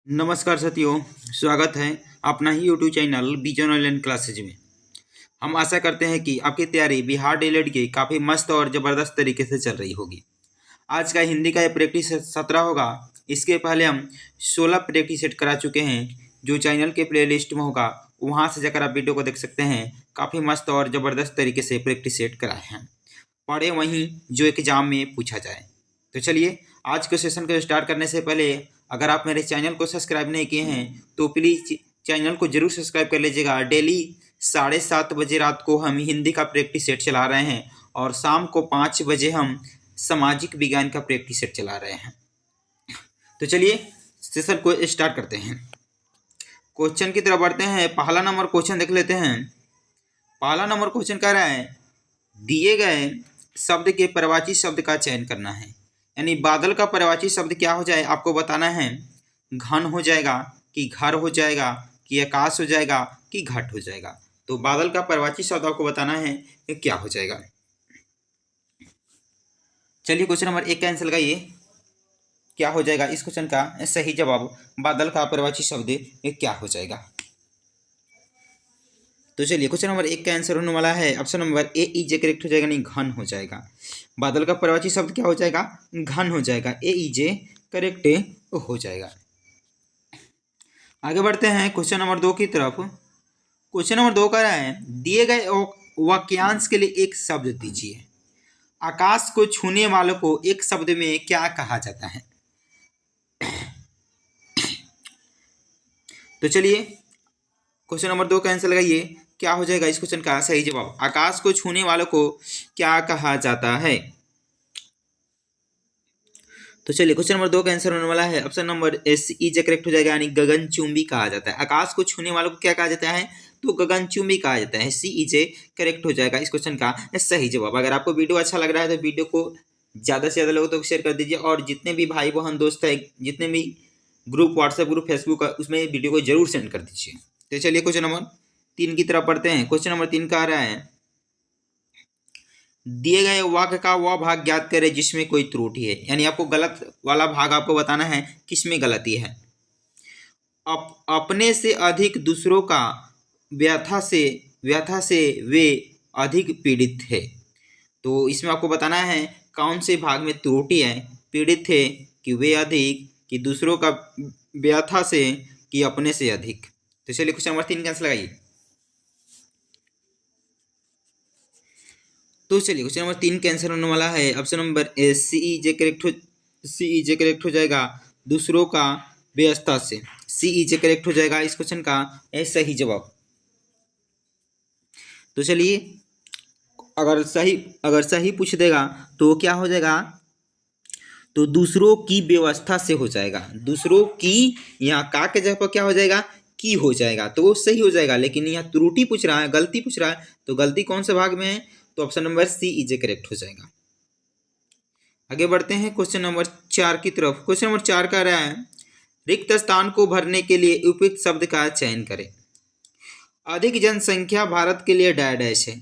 नमस्कार साथियों, स्वागत है अपना ही YouTube channel Vision Online Classes में। हम आशा करते हैं कि आपकी तैयारी बिहार डीएलएड की काफ़ी मस्त और ज़बरदस्त तरीके से चल रही होगी। आज का हिंदी का ये प्रैक्टिस सत्र होगा। इसके पहले हम 16 प्रैक्टिस सेट करा चुके हैं, जो चैनल के प्लेलिस्ट में होगा। वहाँ से जाकर आप वीडियो को देख सकते हैं। काफ़ी मस्त और ज़बरदस्त तरीके से प्रैक्टिस सेट कराए हैं, पढ़े वहीं जो एग्जाम में पूछा जाए। तो चलिए आज के सेशन को स्टार्ट करने से पहले अगर आप मेरे चैनल को सब्सक्राइब नहीं किए हैं तो प्लीज़ चैनल को जरूर सब्सक्राइब कर लीजिएगा। डेली 7:30 बजे रात को हम हिंदी का प्रैक्टिस सेट चला रहे हैं और शाम को 5 बजे हम सामाजिक विज्ञान का प्रैक्टिस सेट चला रहे हैं। तो चलिए सेशन को स्टार्ट करते हैं। क्वेश्चन की तरफ बढ़ते हैं। पहला नंबर क्वेश्चन देख लेते हैं। पहला नंबर क्वेश्चन कह रहा है, दिए गए शब्द के पर्यायवाची शब्द का चयन करना है। यानी बादल का पर्यायवाची शब्द क्या हो जाए आपको बताना है। घन हो जाएगा कि घर हो जाएगा कि आकाश हो जाएगा कि घट हो जाएगा। तो बादल का पर्यायवाची शब्द आपको बताना है कि क्या हो जाएगा। चलिए क्वेश्चन नंबर 1 का आंसर लगाइए। क्या हो जाएगा इस क्वेश्चन का सही जवाब? बादल का पर्यायवाची शब्द ये क्या हो जाएगा। तो चलिए क्वेश्चन नंबर 1 का आंसर होने वाला है ऑप्शन नंबर ए ई जे करेक्ट हो जाएगा, नहीं घन हो जाएगा। बादल का पर्यायवाची शब्द क्या हो जाएगा? घन हो जाएगा। ए ई जे करेक्ट हो जाएगा। आगे बढ़ते हैं क्वेश्चन नंबर 2 की तरफ। क्वेश्चन नंबर 2 कह रहा है, दिए गए वाक्यांश के लिए एक शब्द दीजिए। आकाश को छूने वालों को एक शब्द में क्या कहा जाता है? तो चलिए क्वेश्चन नंबर 2 का आंसर लगाइए। क्या हो जाएगा इस क्वेश्चन का सही जवाब? आकाश को छूने वालों को क्या कहा जाता है? तो चलिए क्वेश्चन नंबर 2 का आंसर होने वाला है option number S E J correct हो जाएगा, यानी गगनचुंबी कहा जाता है। आकाश को छूने वालों को क्या कहा जाता है? तो गगनचुंबी कहा जाता है। सी ई जे करेक्ट हो जाएगा इस क्वेश्चन का सही जवाब। अगर आपको वीडियो अच्छा लग रहा है तो वीडियो को ज़्यादा से ज़्यादा लोगों तक शेयर कर दीजिए, और जितने भी भाई बहन दोस्त है, जितने भी ग्रुप व्हाट्सएप ग्रुप फेसबुक उसमें वीडियो को जरूर सेंड कर दीजिए। तो चलिए क्वेश्चन नंबर 3 की तरफ पढ़ते हैं। क्वेश्चन नंबर 3 का आ रहा है, दिए गए वाक्य का वह भाग ज्ञात करें जिसमें कोई त्रुटि है। यानी आपको गलत वाला भाग आपको बताना है किसमें गलती है। अपने से अधिक दूसरों का व्यथा से वे अधिक पीड़ित है। तो इसमें आपको बताना है कौन से भाग में त्रुटि है। पीड़ित है कि वे अधिक, कि दूसरों का व्यथा से, कि अपने से अधिक। तो चलिए क्वेश्चन नंबर 3 का आंसर लगाइए। तो चलिए क्वेश्चन नंबर 3 का आंसर होने वाला है option number A C E J correct हो जाएगा, दूसरों का व्यवस्था से। सी ई जे करेक्ट हो जाएगा इस क्वेश्चन का सही जवाब। तो चलिए अगर सही पूछ देगा तो क्या हो जाएगा? तो दूसरों की व्यवस्था से हो जाएगा। दूसरों की, यहाँ का के जगह पर क्या हो जाएगा? की हो जाएगा, तो वो सही हो जाएगा। लेकिन यहाँ त्रुटि पूछ रहा है, गलती पूछ रहा है, तो गलती कौन से भाग में है? तो ऑप्शन नंबर सी इजे करेक्ट हो जाएगा। आगे बढ़ते हैं क्वेश्चन नंबर 4 की तरफ। क्वेश्चन नंबर 4 का रहा है, रिक्त स्थान को भरने के लिए उपयुक्त शब्द का चयन करें। अधिक जनसंख्या भारत के लिए डैश है।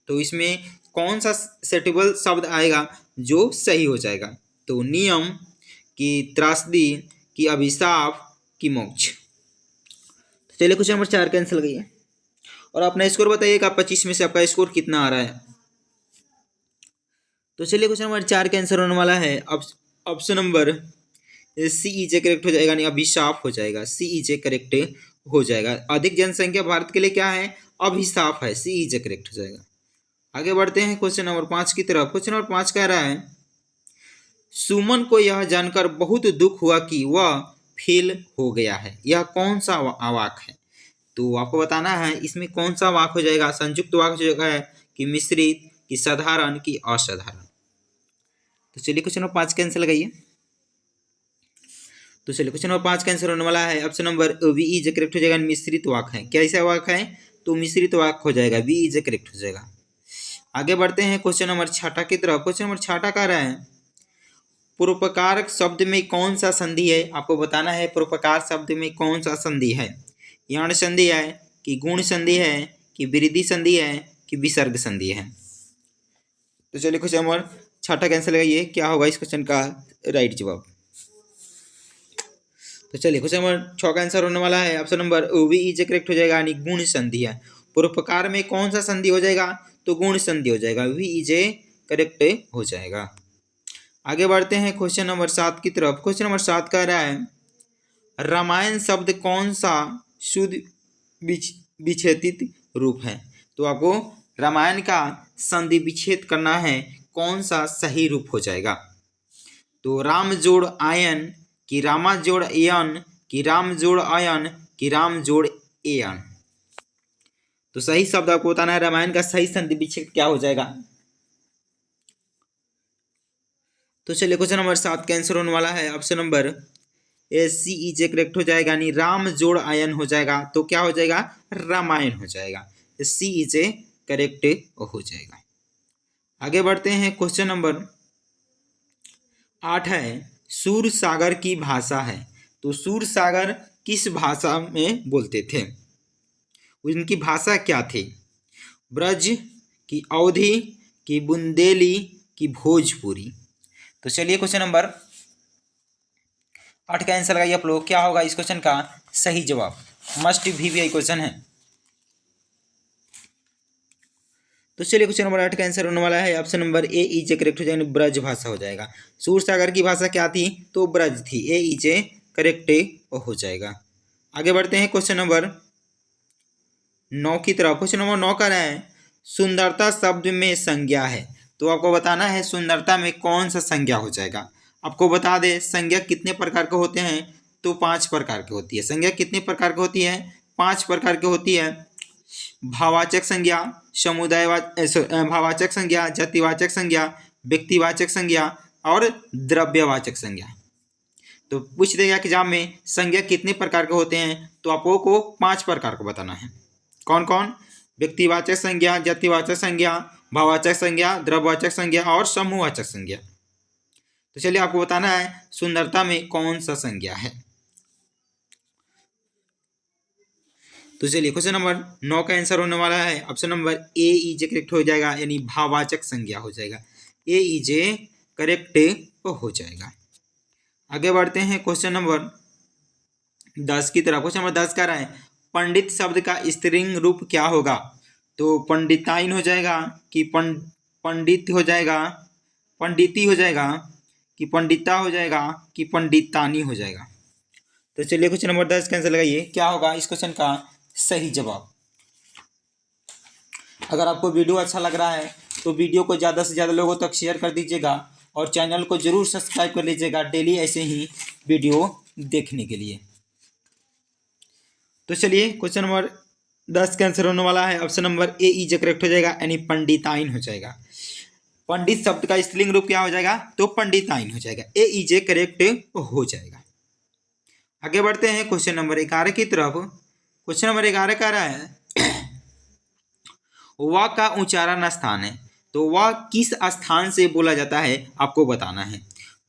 तो इसमें कौन सा सेटेबल शब्द आएगा जो सही हो जाएगा? तो नियम, की त्रासदी, की अभिशाप, की मोक्ष। चलिए क्वेश्चन नंबर 4 कैंसिल गई है, और अपना स्कोर बताइएगा 25 में से आपका स्कोर कितना आ रहा है। तो चलिए क्वेश्चन नंबर 4 का आंसर होने वाला है ऑप्शन नंबर सी ई जे करेक्ट हो जाएगा, नहीं अभिशाप हो जाएगा। सी ई जे करेक्ट हो जाएगा। अधिक जनसंख्या भारत के लिए क्या है? अभिशाप है। सी ई जे करेक्ट हो जाएगा। आगे बढ़ते हैं क्वेश्चन नंबर 5 की तरफ। क्वेश्चन नंबर 5 कह रहा है, सुमन को यह जानकर बहुत दुख हुआ कि वह फेल हो गया है। यह कौन सा वाक्य है? तो आपको बताना है इसमें कौन सा वाक्य हो जाएगा। संयुक्त वाक्य हो जाएगा कि मिश्रित, कि साधारण, की असाधारण। तो चलिए क्वेश्चन नंबर 5 का आंसर लगाइए। तो चलिए क्वेश्चन नंबर 5 का आंसर होने वाला है option number B is correct हो जाएगा। मिश्रित वाक्य है। कैसा वाक्य है? तो मिश्रित वाक्य हो जाएगा। वी इज करेक्ट हो जाएगा। आगे बढ़ते हैं क्वेश्चन नंबर 6 की तरफ। क्वेश्चन नंबर 6 का रहा है, परोपकार शब्द में कौन सा संधि है? आपको बताना है परोपकार शब्द में कौन सा संधि है। यण संधि है, कि गुण संधि है, कि वृद्धि संधि है, कि विसर्ग संधि है। तो चलिए क्वेश्चन नंबर 6 का आंसर लगाइए। क्या होगा इस क्वेश्चन का राइट जवाब? तो चलिए क्वेश्चन नंबर 6 का आंसर होने वाला है option number B is correct हो जाएगा, यानी गुण संधि है। पूर्वपकार में कौन सा संधि हो जाएगा, तो गुण संधि हो जाएगा, वी इज करेक्ट हो जाएगा। आगे बढ़ते हैं क्वेश्चन नंबर 7 की तरफ। क्वेश्चन नंबर 7 कह रहा है रामायण शब्द कौन सा शुद्ध विच्छेदित रूप है। तो आपको रामायण का संधि विच्छेद करना है, कौन सा सही रूप हो जाएगा। तो राम जोड़ आयन कि रामा जोड़ एयन कि राम जोड़ आयन कि राम जोड़ एयन। तो सही शब्द आपको बताना है, रामायण का सही संधि विच्छेद क्या हो जाएगा। तो चलिए क्वेश्चन नंबर 7 का आंसर होने वाला है option number A C is correct हो जाएगा, यानी राम जोड़ आयन हो जाएगा, तो क्या हो जाएगा, रामायण हो जाएगा। सी इज करेक्ट हो जाएगा। आगे बढ़ते हैं क्वेश्चन नंबर 8 है सूर सागर की भाषा है। तो सूर सागर किस भाषा में बोलते थे, उनकी भाषा क्या थी। ब्रज की अवधी की बुंदेली की भोजपुरी। तो चलिए क्वेश्चन नंबर 8 का आंसर लगाइए आप लोग, क्या होगा इस क्वेश्चन का सही जवाब। मस्ट भी क्वेश्चन है। तो चलिए क्वेश्चन नंबर 8 का आंसर होने वाला है option number A is correct हो जाएगा, ब्रज भाषा हो जाएगा। सूर सागर की भाषा क्या थी, तो ब्रज थी, ए इज करेक्ट हो जाएगा। आगे बढ़ते हैं क्वेश्चन नंबर 9 की तरफ। क्वेश्चन नंबर 9 का है सुंदरता शब्द में संज्ञा है। तो आपको बताना है सुंदरता में कौन सा संज्ञा हो जाएगा। आपको बता दें संज्ञा कितने प्रकार के होते हैं, तो 5 प्रकार की होती है। संज्ञा कितने प्रकार की होती है, 5 प्रकार की होती है। भाववाचक संज्ञा, भाववाचक संज्ञा, जातिवाचक संज्ञा, व्यक्तिवाचक संज्ञा और द्रव्यवाचक संज्ञा। तो पूछ देगा एग्जाम में संज्ञा कितने प्रकार के होते हैं, तो आपको 5 प्रकार को बताना है। कौन कौन, व्यक्तिवाचक संज्ञा, जातिवाचक संज्ञा, भाववाचक संज्ञा, द्रव्यवाचक संज्ञा और समूहवाचक संज्ञा। तो चलिए आपको बताना है सुंदरता में कौन सा संज्ञा है। तो चलिए क्वेश्चन नंबर 9 का आंसर होने वाला है option number A is correct हो जाएगा, यानी भाववाचक संज्ञा हो जाएगा, ए इज करेक्ट हो जाएगा। आगे बढ़ते हैं क्वेश्चन नंबर 10 की तरफ। क्वेश्चन नंबर 10 का रहा है पंडित शब्द का स्त्रीलिंग रूप क्या होगा। तो पंडिताइन हो जाएगा कि पंडित हो जाएगा, पंडिती हो जाएगा कि पंडिता हो जाएगा कि पंडितानी हो जाएगा। तो चलिए क्वेश्चन नंबर 10 का आंसर लगाइए, क्या होगा इस क्वेश्चन का सही जवाब। अगर आपको वीडियो अच्छा लग रहा है तो वीडियो को ज़्यादा से ज़्यादा लोगों तक शेयर कर दीजिएगा और चैनल को जरूर सब्सक्राइब कर लीजिएगा डेली ऐसे ही वीडियो देखने के लिए। तो चलिए क्वेश्चन नंबर 10 का आंसर होने वाला है option number A is correct हो जाएगा, यानी पंडिताइन हो जाएगा। पंडित शब्द का स्त्रीलिंग रूप क्या हो जाएगा, तो पंडिताइन हो जाएगा, ए इज करेक्ट हो जाएगा। आगे बढ़ते हैं क्वेश्चन नंबर 11 की तरफ। क्वेश्चन नंबर 11 का रहा है व का उच्चारण स्थान है। तो वह किस स्थान से बोला जाता है आपको बताना है।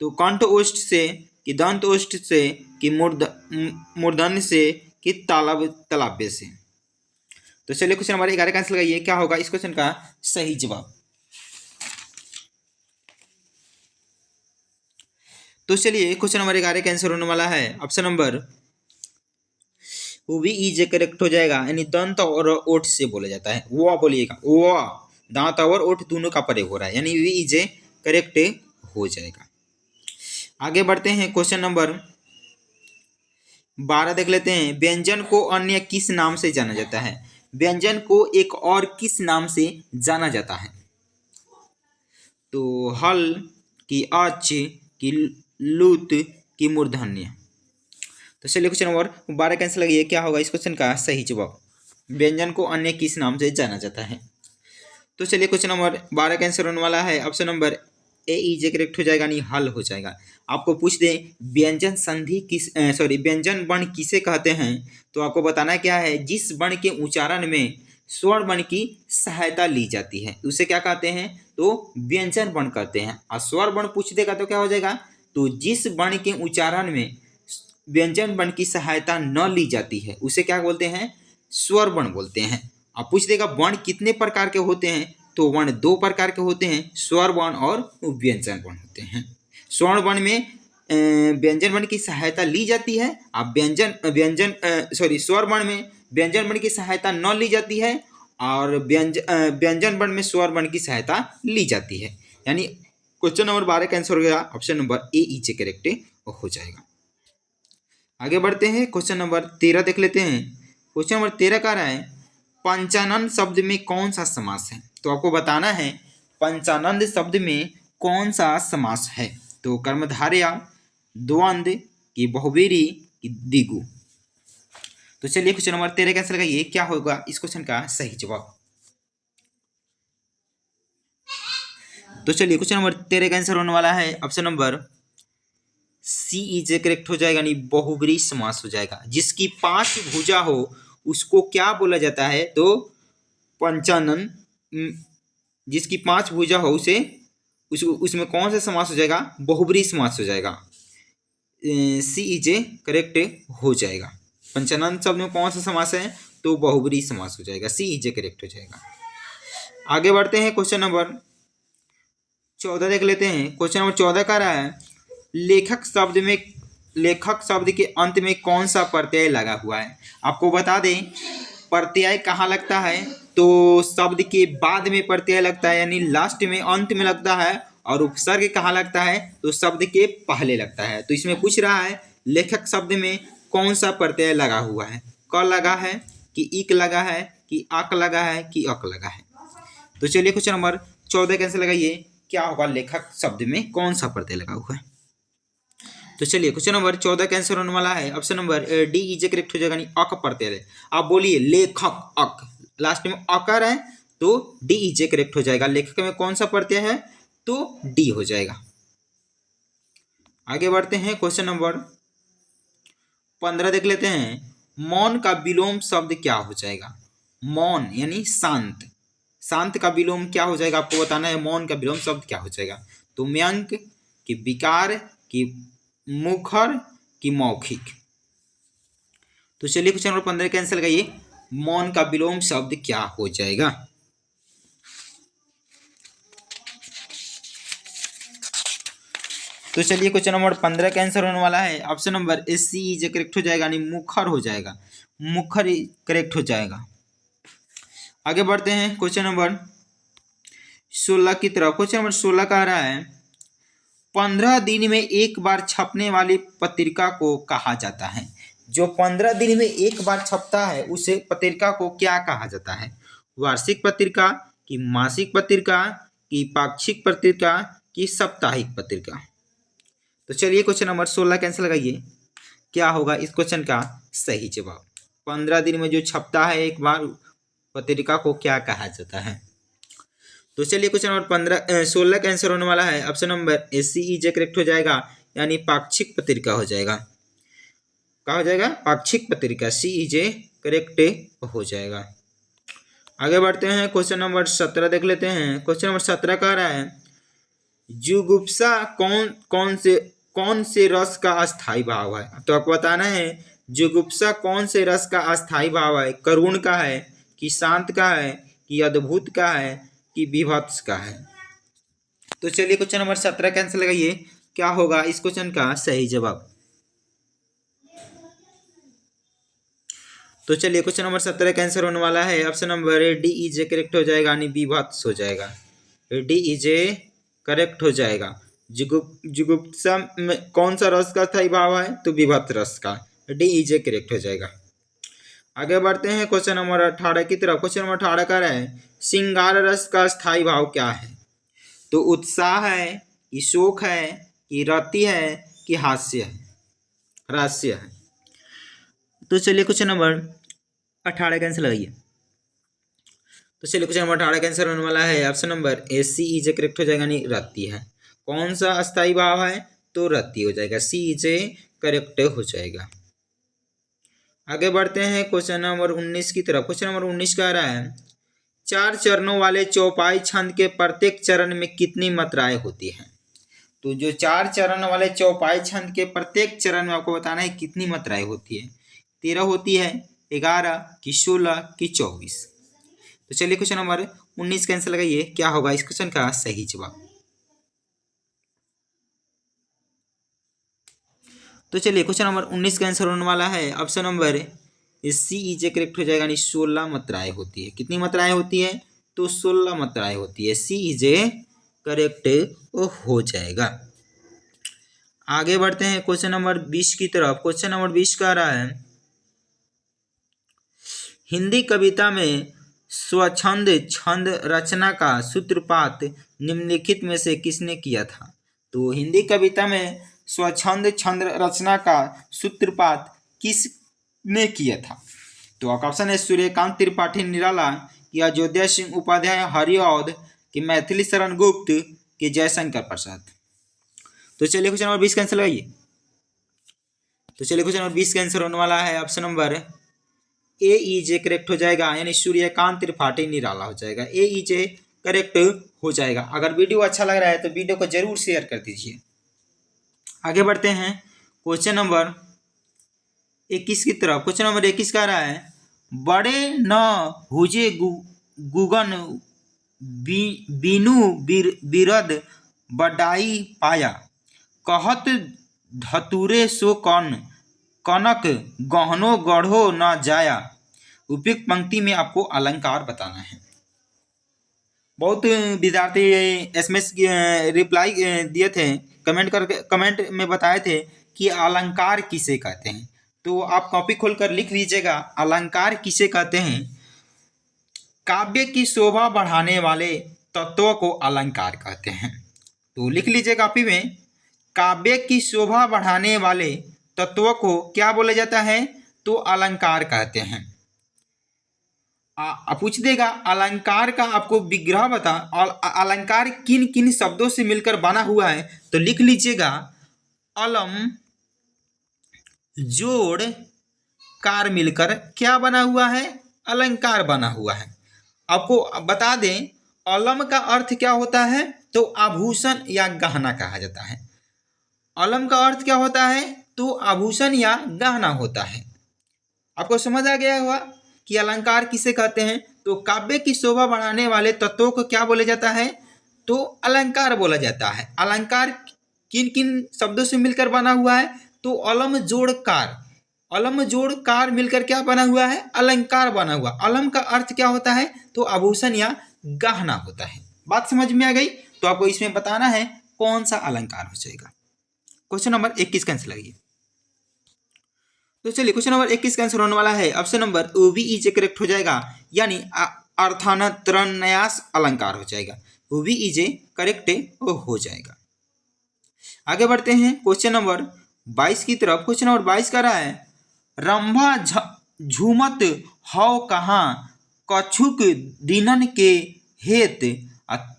तो कंठ ओष्ठ से कि दंत ओष्ठ से कि मूर्धन्य से कि तालव्य से। तो चलिए क्वेश्चन नंबर 11 का आंसर लगाइए, क्या होगा इस क्वेश्चन का सही जवाब। तो चलिए क्वेश्चन नंबर 11 का आंसर होने वाला है option number B is correct हो जाएगा, यानी दंत और ओठ से बोला जाता है। वो बोलिएगा, वो दांत और ओठ दोनों का प्रयोग हो रहा है, यानी वी इज करेक्ट हो जाएगा। आगे बढ़ते हैं क्वेश्चन नंबर 12 देख लेते हैं। व्यंजन को अन्य किस नाम से जाना जाता है। व्यंजन को एक और किस नाम से जाना जाता है। तो हल की अच की लुत की मूर्धन्य। तो चलिए क्वेश्चन नंबर 12 का आंसर लगाइए, क्या होगा इस क्वेश्चन का सही जवाब। व्यंजन को अन्य किस नाम से जाना जाता है। तो चलिए क्वेश्चन नंबर 12 का आंसर होने वाला है option number A is correct हो जाएगा, यानी हल हो जाएगा। आपको पूछ दें व्यंजन संधि व्यंजन वर्ण किसे कहते हैं, तो आपको बताना क्या है, जिस वर्ण के उच्चारण में स्वर वर्ण की सहायता ली जाती है उसे क्या कहते हैं, तो व्यंजन वर्ण कहते हैं। और स्वर वर्ण पूछ देगा तो क्या हो जाएगा, तो जिस वर्ण के उच्चारण में व्यंजन वर्ण की सहायता न ली जाती है उसे क्या बोलते हैं, स्वर वर्ण बोलते हैं। अब पूछ देगा वर्ण कितने प्रकार के होते हैं, तो वर्ण 2 प्रकार के होते हैं, स्वर वर्ण और व्यंजन वर्ण होते हैं। स्वर्ण वर्ण में व्यंजन वर्ण की सहायता ली जाती है। अब स्वर वर्ण में व्यंजन वर्ण की सहायता न ली जाती है और व्यंजन वर्ण में स्वर वर्ण की सहायता ली जाती है। यानी क्वेश्चन नंबर 12 का आंसर हो गया option number A is correct हो जाएगा। आगे बढ़ते हैं, क्वेश्चन नंबर 13 देख लेते हैं। क्वेश्चन नंबर 13 कह रहा है पंचानन शब्द में कौन सा समास है। तो आपको बताना है पंचानंद शब्द में कौन सा समास है। तो कर्मधारय, द्वंद्व की बहुब्रीहि की द्विगु। तो चलिए क्वेश्चन नंबर 13 का आंसर लगाइए, क्या होगा इस क्वेश्चन का सही जवाब। तो चलिए क्वेश्चन नंबर 13 का आंसर होने वाला है option number C is correct हो जाएगा, यानी बहुब्रीहि समास हो जाएगा। जिसकी 5 भुजा हो उसको क्या बोला जाता है। तो पंचानन, जिसकी 5 भुजा हो उसे उसमें कौन सा समास हो जाएगा, बहुब्रीहि समास हो जाएगा। सी इज करेक्ट हो जाएगा। पंचानन शब्द में कौन सा समास है, तो बहुब्रीहि समास हो जाएगा, सी इज करेक्ट हो जाएगा। आगे बढ़ते हैं, क्वेश्चन नंबर 14 देख लेते हैं। क्वेश्चन नंबर 14 कह रहा है लेखक शब्द के अंत में कौन सा प्रत्यय लगा हुआ है। आपको बता दें प्रत्यय कहाँ लगता है, तो शब्द के बाद में प्रत्यय लगता है, यानी लास्ट में अंत में लगता है। और उपसर्ग कहाँ लगता है, तो शब्द के पहले लगता है। तो इसमें पूछ रहा है लेखक शब्द में कौन सा प्रत्यय लगा हुआ है, क लगा है कि इक लगा है कि आक लगा है कि अक लगा है। तो चलिए क्वेश्चन नंबर 14 कैसे लगाइए, क्या होगा लेखक शब्द में कौन सा प्रत्यय लगा हुआ है। तो चलिए क्वेश्चन नंबर 14 का आंसर होने वाला है option number D is correct हो जाएगा, यानी अक प्रत्यय है। आप बोलिए लेखक अक, लास्ट में अकर है तो डी इज करेक्ट हो जाएगा। लेखक में कौन सा प्रत्यय है, तो डी हो जाएगा। आगे बढ़ते हैं, क्वेश्चन नंबर 15 देख लेते हैं। मौन का विलोम शब्द क्या हो जाएगा। मौन यानी शांत, शांत का विलोम क्या हो जाएगा, आपको बताना है मौन का विलोम शब्द क्या हो जाएगा। तो म्यंक की विकार की मुखर की मौखिक। तो चलिए क्वेश्चन नंबर 15 कैंसिल लगाइए, मौन का विलोम शब्द क्या हो जाएगा। तो चलिए क्वेश्चन नंबर 15 का आंसर होने वाला है option number C is correct हो जाएगा, यानी मुखर हो जाएगा, मुखर करेक्ट हो जाएगा। आगे बढ़ते हैं क्वेश्चन नंबर 16 की तरफ। क्वेश्चन नंबर 16 कह रहा है 15 दिन में एक बार छपने वाली पत्रिका को कहा जाता है। जो 15 दिन में एक बार छपता है उसे पत्रिका को क्या कहा जाता है। वार्षिक पत्रिका की मासिक पत्रिका की पाक्षिक पत्रिका की साप्ताहिक पत्रिका। तो चलिए क्वेश्चन नंबर 16 कैंसिल लगाइए, क्या होगा इस क्वेश्चन का सही जवाब। 15 दिन में जो छपता है एक बार पत्रिका को क्या कहा जाता है। तो चलिए क्वेश्चन नंबर 16 का आंसर होने वाला है option number C is correct हो जाएगा, यानी पाक्षिक पत्रिका हो जाएगा। क्या हो जाएगा, पाक्षिक पत्रिका, सी इज करेक्ट हो जाएगा। आगे बढ़ते हैं, क्वेश्चन नंबर 17 देख लेते हैं। क्वेश्चन नंबर 17 कह रहा है जुगुप्सा कौन से रस का अस्थाई भाव है। तो आपको बताना है जुगुप्सा कौन से रस का अस्थाई भाव है, करुण का है कि शांत का है कि अद्भुत का है कि विभत्स का है। तो चलिए क्वेश्चन नंबर 17 कैंसिल लगाइए, क्या होगा इस क्वेश्चन का सही जवाब। तो चलिए क्वेश्चन नंबर 17 का आंसर होने वाला है option number D is correct हो जाएगा, यानी विभत्स हो जाएगा, डी इज करेक्ट हो जाएगा। जुगुप्सा में कौन सा रस का स्थायी भाव है, तो विभत्स रस का, डी इज करेक्ट हो जाएगा। आगे बढ़ते हैं क्वेश्चन नंबर 18 की तरफ। क्वेश्चन नंबर 18 का है श्रृंगार रस का स्थायी भाव क्या है। तो उत्साह है कि शोक है कि रति है कि हास्य है, हास्य है। तो चलिए क्वेश्चन नंबर 18 का आंसर लगाइए। तो चलिए क्वेश्चन नंबर 18 का आंसर होने वाला है option number A C is correct हो जाएगा, यानी रति है। कौन सा अस्थायी भाव है, तो रति हो जाएगा, सी इज करेक्ट हो जाएगा। आगे बढ़ते हैं क्वेश्चन नंबर 19 की तरफ। क्वेश्चन नंबर 19 कह रहा है 4 चरणों वाले चौपाई छंद के प्रत्येक चरण में कितनी मात्राएं होती हैं। तो जो 4 चरण वाले चौपाई छंद के प्रत्येक चरण में आपको बताना है कितनी मात्राएं होती है। 13 होती है, 11 कि 16 कि 24। तो चलिए क्वेश्चन नंबर 19 का आंसर लगाइए, क्या होगा इस क्वेश्चन का सही जवाब। तो चलिए क्वेश्चन नंबर 19 का आंसर होने वाला है option number C is correct हो जाएगा। यानी 16 मात्राएं होती है। कितनी मात्राएं होती है? तो 16 मात्राएं होती है। सी इज करेक्ट हो जाएगा। आगे बढ़ते हैं क्वेश्चन नंबर 20 की तरफ। क्वेश्चन नंबर 20 का रहा है हिंदी कविता में स्वच्छंद छंद रचना का सूत्रपात निम्नलिखित में से किसने किया था? तो हिंदी कविता में स्वच्छंद छंद रचना का सूत्रपात किसने किया था? तो ऑप्शन है सूर्यकांत त्रिपाठी निराला, कि अयोध्या सिंह उपाध्याय हरिऔध, कि मैथिली शरण गुप्त, कि जयशंकर प्रसाद। तो चलिए क्वेश्चन नंबर 20 का आंसर लगाइए। तो चलिए क्वेश्चन नंबर 20 का आंसर होने वाला है option number A is correct हो जाएगा। यानी सूर्यकांत त्रिपाठी निराला हो जाएगा। ए इज करेक्ट हो जाएगा। अगर वीडियो अच्छा लग रहा है तो वीडियो को जरूर शेयर कर दीजिए। आगे बढ़ते हैं क्वेश्चन नंबर 21 की तरफ। क्वेश्चन नंबर 21 का रहा है बड़े न हुजे गुगन बीनू बिरद बडाई पाया, कहत धतुरे सो कनक गहनो गढ़ो न जाया। उपयुक्त पंक्ति में आपको अलंकार बताना है। बहुत विद्यार्थी एसएमएस रिप्लाई दिए थे, कमेंट में बताए थे कि अलंकार किसे कहते हैं। तो आप कॉपी खोलकर लिख लीजिएगा अलंकार किसे कहते हैं। काव्य की शोभा बढ़ाने वाले तत्वों को अलंकार कहते हैं। तो लिख लीजिए कॉपी में, काव्य की शोभा बढ़ाने वाले तत्वों को क्या बोला जाता है? तो अलंकार कहते हैं। पूछ देगा अलंकार का आपको विग्रह बता, और अलंकार किन किन शब्दों से मिलकर बना हुआ है? तो लिख लीजिएगा अलम जोड़ कार मिलकर क्या बना हुआ है? अलंकार बना हुआ है। आपको बता दें अलम का अर्थ क्या होता है? तो आभूषण या गहना कहा जाता है। अलम का अर्थ क्या होता है? तो आभूषण या गहना होता है। आपको समझ आ गया होगा कि अलंकार किसे कहते हैं। तो काव्य की शोभा बढ़ाने वाले तत्वों को क्या बोला जाता है? तो अलंकार बोला जाता है। अलंकार किन किन शब्दों से मिलकर बना हुआ है? तो अलम जोड़ कार, अलम जोड़ कार मिलकर क्या बना हुआ है? अलंकार बना हुआ। अलम का अर्थ क्या होता है? तो आभूषण या गहना होता है। बात समझ में आ गई? तो आपको इसमें बताना है कौन सा अलंकार हो जाएगा। क्वेश्चन नंबर 21 का आंसर लगाइए। तो चलिए क्वेश्चन नंबर 21 का आंसर होने वाला है option number O B is correct हो जाएगा। यानी अर्थान्तरन्यास अलंकार हो जाएगा। ओ बी इज करेक्ट हो जाएगा। आगे बढ़ते हैं क्वेश्चन नंबर 22 की तरफ। क्वेश्चन नंबर 22 का रहा है रंभा झूमत हौ कहाँ, कछुक दिनन के हेत,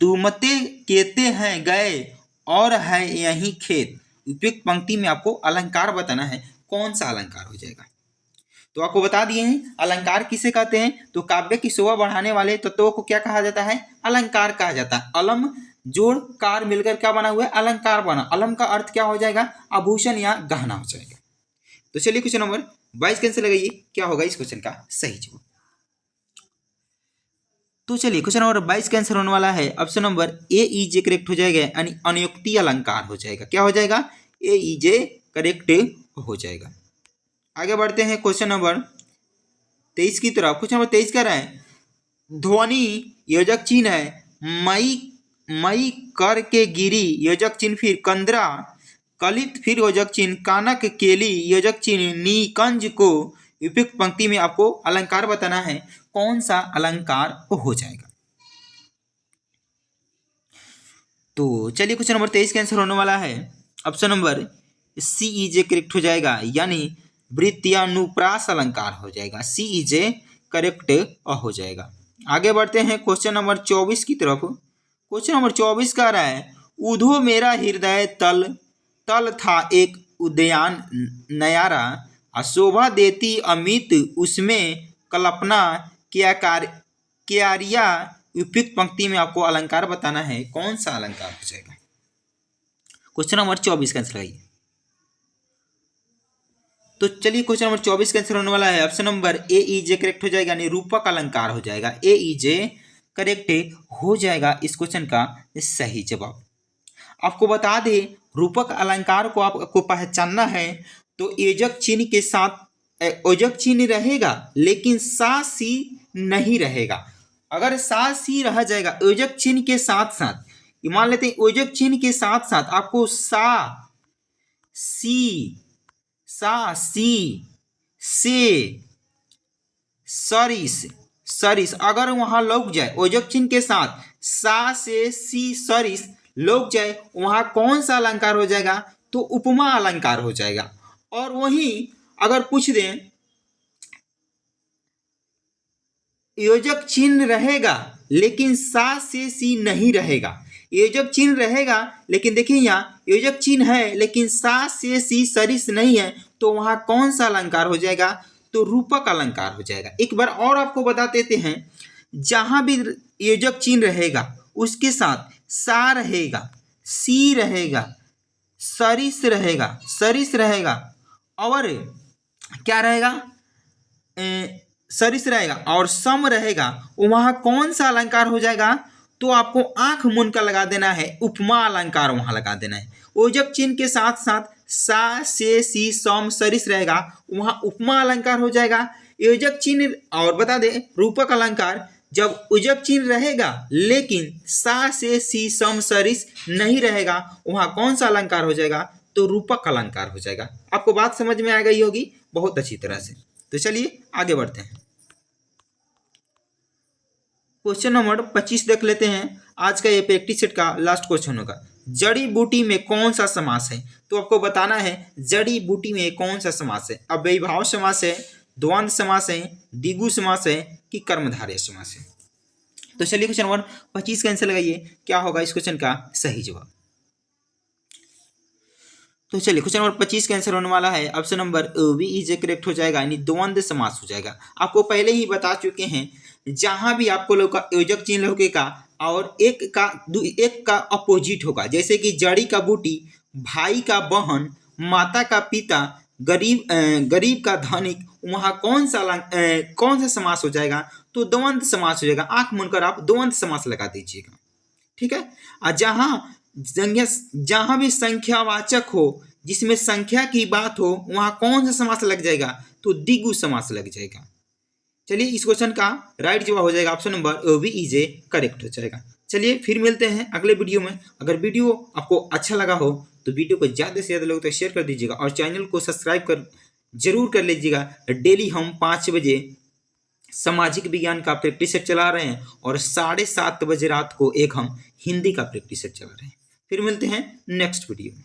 तुमते केते हैं गए और है यही खेत। उपयुक्त पंक्ति में आपको अलंकार बताना है। कौन सा अलंकार हो जाएगा? तो आपको बता दिए हैं अलंकार किसे कहते हैं। तो काव्य की शोभा बढ़ाने वाले तत्वों को क्या कहा जाता है? अलंकार कहा जाता है। अलम जोड़ कार मिलकर क्या बना हुआ है? अलंकार बना। अलम का अर्थ क्या हो जाएगा? आभूषण या गहना हो जाएगा। तो चलिए क्वेश्चन नंबर 22 के आंसर लगाइए, क्या होगा इस क्वेश्चन का सही जवाब। तो चलिए क्वेश्चन नंबर 22 का आंसर होने वाला है option number A is correct हो जाएगा। यानी अनुयुक्ति अलंकार हो जाएगा। क्या हो जाएगा? ए इज करेक्ट हो जाएगा। आगे बढ़ते हैं क्वेश्चन नंबर 23 की तरफ। क्वेश्चन नंबर 23 कह रहा है ध्वनि योजक चिन्ह है, मई कर के गिरी योजक चिन्ह, फिर कंदरा कलित, फिर योजक चिन्ह कानक केली योजक चिन्ह निकंज को। उपयुक्त पंक्ति में आपको अलंकार बताना है। कौन सा अलंकार हो जाएगा? तो चलिए क्वेश्चन नंबर 23 का आंसर होने वाला है option number C is correct हो जाएगा। यानी वृत्यानुप्रास अलंकार हो जाएगा। सी इज करेक्ट हो जाएगा। आगे बढ़ते हैं क्वेश्चन नंबर 24 की तरफ। क्वेश्चन नंबर 24 का रहा है उधो मेरा हृदय तल तल था एक उद्यान नयारा, शोभा देती अमित उसमें कल्पना क्यारिया। उपयुक्त पंक्ति में आपको अलंकार बताना है। कौन सा अलंकार हो जाएगा? क्वेश्चन नंबर 24 का आंसर लगाइए। तो चलिए क्वेश्चन नंबर 24 का आंसर होने वाला है option number A is correct हो जाएगा। यानी रूपक अलंकार हो जाएगा। ए इज करेक्ट हो जाएगा इस क्वेश्चन का सही जवाब। आपको बता दें रूपक अलंकार को आपको पहचानना है तो योजक चिन्ह के साथ योजक चिन्ह रहेगा लेकिन सा सी नहीं रहेगा। अगर सा सी रह जाएगा योजक चिन्ह के साथ साथ, मान लेते हैं योजक चिन्ह के साथ साथ आपको सा सी से सरिस सरिस अगर वहां लौक जाए, योजक चिन्ह के साथ सा से सी सरिस लौक जाए, वहां कौन सा अलंकार हो जाएगा? तो उपमा अलंकार हो जाएगा। और वहीं अगर पूछ दें योजक चिन्ह रहेगा लेकिन सा से सी नहीं रहेगा, योजक चिन्ह रहेगा लेकिन देखिए यहाँ योजक चिन्ह है लेकिन सा से सी सरिस नहीं है, तो वहां कौन सा अलंकार हो जाएगा? तो रूपक अलंकार हो जाएगा। एक बार और आपको बता देते हैं, जहां भी योजक चिन्ह रहेगा उसके साथ सा रहेगा, सी रहेगा, सरिस रहेगा और क्या रहेगा? सरिस रहेगा और सम रहेगा, वहां कौन सा अलंकार हो जाएगा? तो आपको आंख मूंद कर लगा देना है, उपमा अलंकार वहां लगा देना है। योजक चिन्ह के साथ साथ सा से सी सम सरिस रहेगा, वहां उपमा अलंकार हो जाएगा। योजक चिन्ह और बता दे रूपक अलंकार, जब योजक चिन्ह रहेगा लेकिन सा से सी सम सरिस नहीं रहेगा, वहां कौन सा अलंकार हो जाएगा? तो रूपक अलंकार हो जाएगा। आपको बात समझ में आ गई होगी बहुत अच्छी तरह से। तो चलिए आगे बढ़ते हैं। क्वेश्चन नंबर 25 देख लेते हैं। आज का ये प्रैक्टिस सेट का लास्ट क्वेश्चन होगा। जड़ी बूटी में कौन सा समास है? तो आपको बताना है जड़ी बूटी में कौन सा समास है। अव्ययीभाव समास है, द्वंद्व समास है, द्विगु समास है कि कर्मधारय समास है। तो चलिए क्वेश्चन नंबर 25 का आंसर लगाइए, क्या होगा इस क्वेश्चन का सही जवाब। तो चलिए क्वेश्चन नंबर 25 का आंसर होने वाला है option number B is correct हो जाएगा, यानी द्वंद्व समास हो जाएगा। आपको पहले ही बता चुके हैं, जहां भी आपको लोग का योजक चिन्ह लगेगा और एक का अपोजिट होगा, जैसे कि जड़ी का बूटी, भाई का बहन, माता का पिता, गरीब का धनिक, वहां कौन सा समास हो जाएगा? तो द्वंद्व समास हो जाएगा। आंख मूंद कर आप द्वंद्व समास लगा दीजिएगा, ठीक है। और जहां भी संख्यावाचक हो, जिसमें संख्या की बात हो, वहां कौन सा समास लग जाएगा? तो द्विगु समास लग जाएगा। चलिए इस क्वेश्चन का राइट जवाब हो जाएगा option number B is correct हो जाएगा। चलिए फिर मिलते हैं अगले वीडियो में। अगर वीडियो आपको अच्छा लगा हो तो वीडियो को ज़्यादा से ज़्यादा लोगों तक शेयर कर दीजिएगा और चैनल को सब्सक्राइब जरूर कर लीजिएगा। डेली हम 5 बजे सामाजिक विज्ञान का प्रैक्टिस सेट चला रहे हैं और 7:30 बजे रात को एक हम हिंदी का प्रैक्टिस सेट चला रहे हैं। फिर मिलते हैं नेक्स्ट वीडियो में।